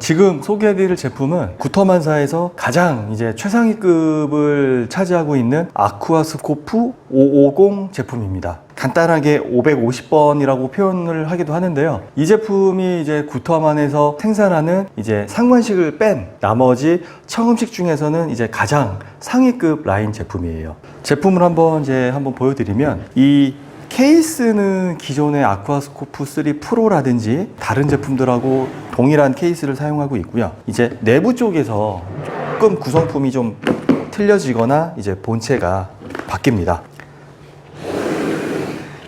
지금 소개해드릴 제품은 구터만사에서 가장 이제 최상위급을 차지하고 있는 아쿠아스코프 550 제품입니다. 간단하게 550번이라고 표현을 하기도 하는데요. 이 제품이 이제 구터만에서 생산하는 이제 상관식을 뺀 나머지 청음식 중에서는 이제 가장 상위급 라인 제품이에요. 제품을 한번 보여드리면, 이 케이스는 기존의 아쿠아스코프 3 프로라든지 다른 제품들하고 동일한 케이스를 사용하고 있고요. 이제 내부 쪽에서 조금 구성품이 좀 틀려지거나 이제 본체가 바뀝니다.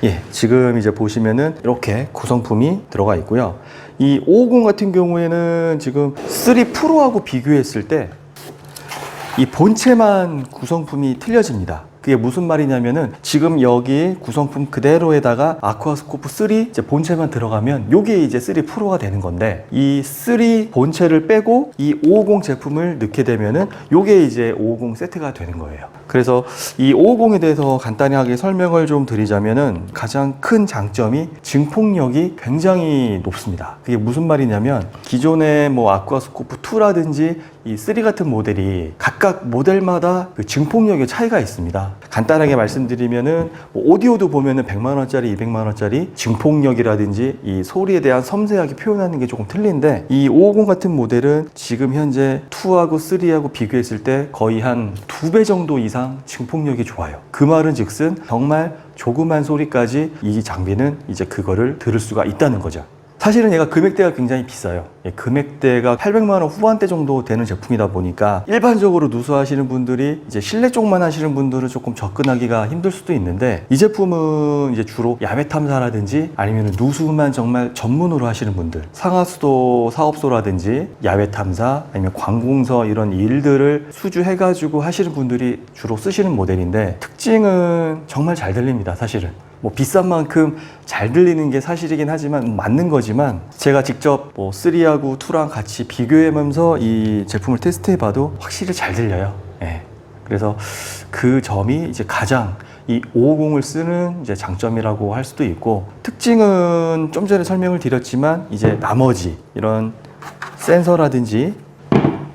예, 지금 이제 보시면은 이렇게 구성품이 들어가 있고요. 이 550 같은 경우에는 지금 3 프로하고 비교했을 때 이 본체만 구성품이 틀려집니다. 그게 무슨 말이냐면은, 지금 여기 구성품 그대로에다가 아쿠아스코프 3 이제 본체만 들어가면 요게 이제 3 프로가 되는 건데, 이 3 본체를 빼고 이 550 제품을 넣게 되면은 요게 이제 550 세트가 되는 거예요. 그래서 이 550에 대해서 간단하게 설명을 좀 드리자면은, 가장 큰 장점이 증폭력이 굉장히 높습니다. 그게 무슨 말이냐면, 기존의 뭐 아쿠아스코프 2라든지 이 3 같은 모델이 각각 모델마다 그 증폭력의 차이가 있습니다. 간단하게 말씀드리면은, 뭐 오디오도 보면은 100만원짜리, 200만원짜리 증폭력이라든지 이 소리에 대한 섬세하게 표현하는 게 조금 틀린데, 이 550 같은 모델은 지금 현재 2하고 3하고 비교했을 때 거의 한 2배 정도 이상 증폭력이 좋아요. 그 말은 즉슨 정말 조그만 소리까지 이 장비는 이제 그거를 들을 수가 있다는 거죠. 사실은 얘가 금액대가 굉장히 비싸요. 금액대가 800만 원 후반대 정도 되는 제품이다 보니까 일반적으로 누수하시는 분들이 이제 실내 쪽만 하시는 분들은 조금 접근하기가 힘들 수도 있는데, 이 제품은 이제 주로 야외 탐사라든지 아니면 누수만 정말 전문으로 하시는 분들, 상하수도 사업소라든지 야외 탐사 아니면 관공서 이런 일들을 수주해가지고 하시는 분들이 주로 쓰시는 모델인데, 특징은 정말 잘 들립니다. 사실은 뭐 비싼 만큼 잘 들리는 게 사실이긴 하지만 맞는 거지만, 제가 직접 뭐 3하고 2랑 같이 비교하면서 이 제품을 테스트해봐도 확실히 잘 들려요. 예. 그래서 그 점이 이제 가장 이 550을 쓰는 이제 장점이라고 할 수도 있고, 특징은 좀 전에 설명을 드렸지만 이제 나머지 이런 센서라든지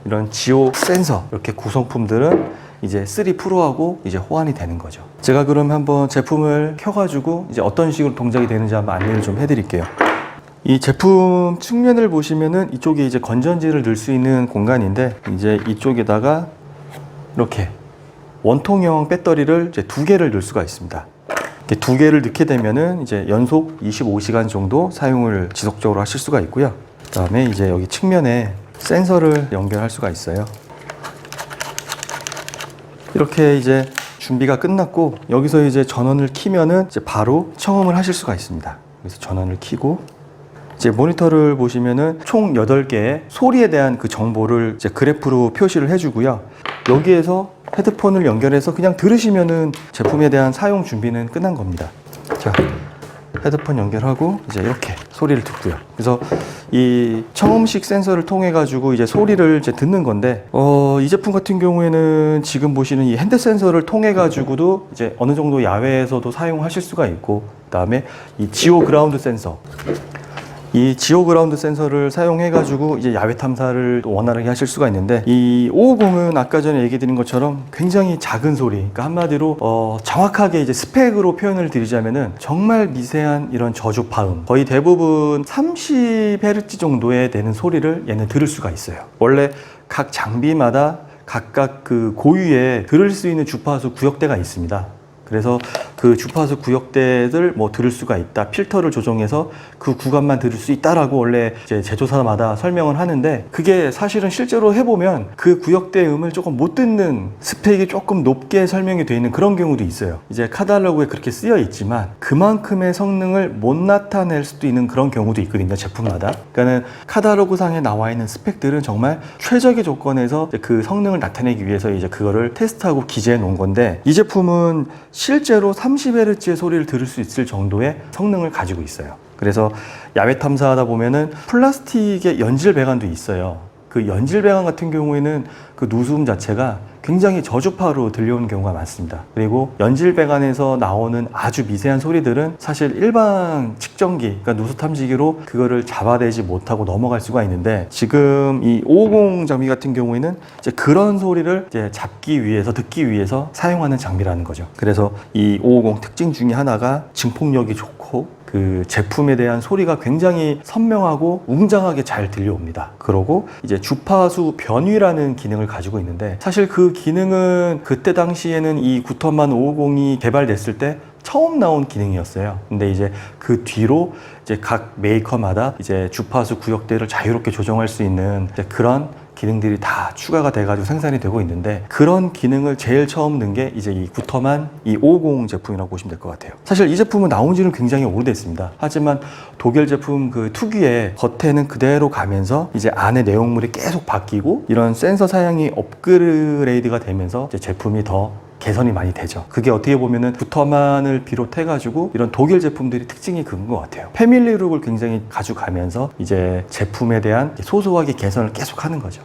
이런 지오 센서 이렇게 구성품들은 이제 3 프로하고 이제 호환이 되는 거죠. 제가 그럼 한번 제품을 켜가지고 이제 어떤 식으로 동작이 되는지 한번 안내를 좀 해드릴게요. 이 제품 측면을 보시면은 이쪽에 이제 건전지를 넣을 수 있는 공간인데, 이제 이쪽에다가 이렇게 원통형 배터리를 이제 2개를 넣을 수가 있습니다. 이렇게 2개를 넣게 되면은 이제 연속 25시간 정도 사용을 지속적으로 하실 수가 있고요. 그 다음에 이제 여기 측면에 센서를 연결할 수가 있어요. 이렇게 이제 준비가 끝났고, 여기서 이제 전원을 켜면은 이제 바로 청음을 하실 수가 있습니다. 그래서 전원을 켜고 이제 모니터를 보시면은 총 8개의 소리에 대한 그 정보를 이제 그래프로 표시를 해주고요. 여기에서 헤드폰을 연결해서 그냥 들으시면은 제품에 대한 사용 준비는 끝난 겁니다. 자, 헤드폰 연결하고 이제 이렇게 소리를 듣고요. 그래서 이 청음식 센서를 통해 가지고 이제 소리를 이제 듣는 건데, 이 제품 같은 경우에는 지금 보시는 이 핸드 센서를 통해 가지고도 이제 어느 정도 야외에서도 사용하실 수가 있고, 그다음에 이 지오 그라운드 센서, 이 지오 그라운드 센서를 사용해 가지고 이제 야외 탐사를 원활하게 하실 수가 있는데, 이 550은 아까 전에 얘기 드린 것처럼 굉장히 작은 소리, 그러니까 한마디로 정확하게 이제 스펙으로 표현을 드리자면은 정말 미세한 이런 저주파음, 거의 대부분 30Hz 정도에 되는 소리를 얘는 들을 수가 있어요. 원래 각 장비마다 각각 그 고유의 들을 수 있는 주파수 구역대가 있습니다. 그래서 그 주파수 구역대를 뭐 들을 수가 있다, 필터를 조정해서 그 구간만 들을 수 있다라고 원래 이제 제조사마다 설명을 하는데, 그게 사실은 실제로 해보면 그 구역대 음을 조금 못 듣는, 스펙이 조금 높게 설명이 되어 있는 그런 경우도 있어요. 이제 카탈로그에 그렇게 쓰여 있지만 그만큼의 성능을 못 나타낼 수도 있는 그런 경우도 있거든요, 제품마다. 그러니까는 카탈로그 상에 나와 있는 스펙들은 정말 최적의 조건에서 그 성능을 나타내기 위해서 이제 그거를 테스트하고 기재해 놓은 건데, 이 제품은 실제로 30Hz의 소리를 들을 수 있을 정도의 성능을 가지고 있어요. 그래서 야외 탐사하다 보면은 플라스틱의 연질 배관도 있어요. 그 연질 배관 같은 경우에는 그 누수음 자체가 굉장히 저주파로 들려오는 경우가 많습니다. 그리고 연질 배관에서 나오는 아주 미세한 소리들은 사실 일반 측정기, 그러니까 누수 탐지기로 그거를 잡아내지 못하고 넘어갈 수가 있는데, 지금 이 550 장비 같은 경우에는 이제 그런 소리를 이제 잡기 위해서, 듣기 위해서 사용하는 장비라는 거죠. 그래서 이 550 특징 중에 하나가 증폭력이 좋고 그 제품에 대한 소리가 굉장히 선명하고 웅장하게 잘 들려옵니다. 그러고 이제 주파수 변위라는 기능을 가지고 있는데, 사실 그 기능은 그때 당시에는 이 구터만 550이 개발됐을 때 처음 나온 기능이었어요. 근데 이제 그 뒤로 이제 각 메이커마다 이제 주파수 구역대를 자유롭게 조정할 수 있는 이제 그런 기능들이 다 추가가 돼가지고 생산이 되고 있는데, 그런 기능을 제일 처음 넣은 게 이제 이 구터만 이 550 제품이라고 보시면 될 것 같아요. 사실 이 제품은 나온 지는 굉장히 오래됐습니다. 하지만 독일 제품 그 특유의 겉에는 그대로 가면서 이제 안에 내용물이 계속 바뀌고 이런 센서 사양이 업그레이드가 되면서 이제 제품이 더 개선이 많이 되죠. 그게 어떻게 보면은 구터만을 비롯해가지고 이런 독일 제품들이 특징이 그건 것 같아요. 패밀리룩을 굉장히 가져가면서 이제 제품에 대한 소소하게 개선을 계속 하는 거죠.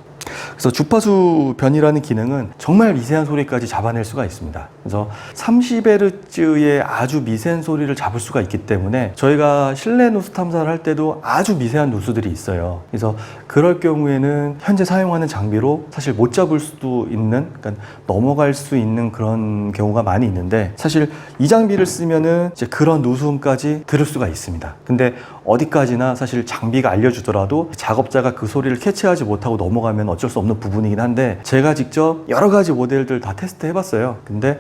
그래서 주파수 변이라는 기능은 정말 미세한 소리까지 잡아낼 수가 있습니다. 그래서 30Hz의 아주 미세한 소리를 잡을 수가 있기 때문에 저희가 실내 누수 탐사를 할 때도 아주 미세한 누수들이 있어요. 그래서 그럴 경우에는 현재 사용하는 장비로 사실 못 잡을 수도 있는, 그러니까 넘어갈 수 있는 그런 경우가 많이 있는데, 사실 이 장비를 쓰면은 이제 그런 누수음까지 들을 수가 있습니다. 근데 어디까지나 사실 장비가 알려주더라도 작업자가 그 소리를 캐치하지 못하고 넘어가면 어쩔 수 없는 부분이긴 한데, 제가 직접 여러 가지 모델들 다 테스트 해봤어요. 근데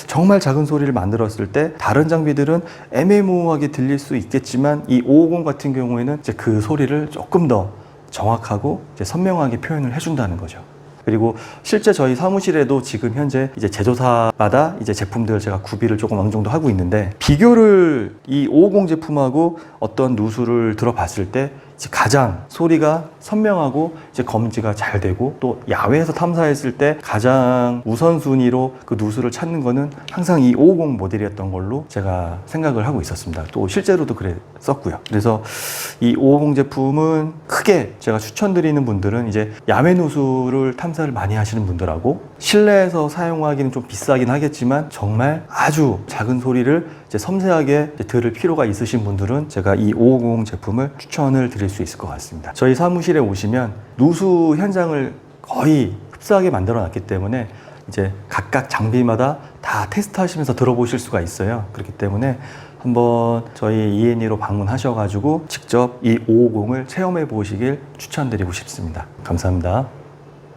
정말 작은 소리를 만들었을 때 다른 장비들은 애매모호하게 들릴 수 있겠지만, 이 550 같은 경우에는 이제 그 소리를 조금 더 정확하고 이제 선명하게 표현을 해준다는 거죠. 그리고 실제 저희 사무실에도 지금 현재 이제 제조사마다 이제 제품들 제가 구비를 조금 어느 정도 하고 있는데, 비교를 이 550 제품하고 어떤 누수를 들어봤을 때 가장 소리가 선명하고 이제 검지가 잘 되고, 또 야외에서 탐사했을 때 가장 우선순위로 그 누수를 찾는 거는 항상 이 550 모델이었던 걸로 제가 생각을 하고 있었습니다. 또 실제로도 그랬었고요. 그래서 이 550 제품은 크게 제가 추천드리는 분들은 이제 야외 누수를 탐사를 많이 하시는 분들하고, 실내에서 사용하기는 좀 비싸긴 하겠지만 정말 아주 작은 소리를 이제 섬세하게 이제 들을 필요가 있으신 분들은 제가 이 550 제품을 추천을 드릴 수 있을 것 같습니다. 저희 사무실에 오시면 누수 현장을 거의 흡사하게 만들어 놨기 때문에 이제 각각 장비마다 다 테스트하시면서 들어보실 수가 있어요. 그렇기 때문에 한번 저희 E&E로 방문하셔가지고 직접 이 550을 체험해 보시길 추천드리고 싶습니다. 감사합니다.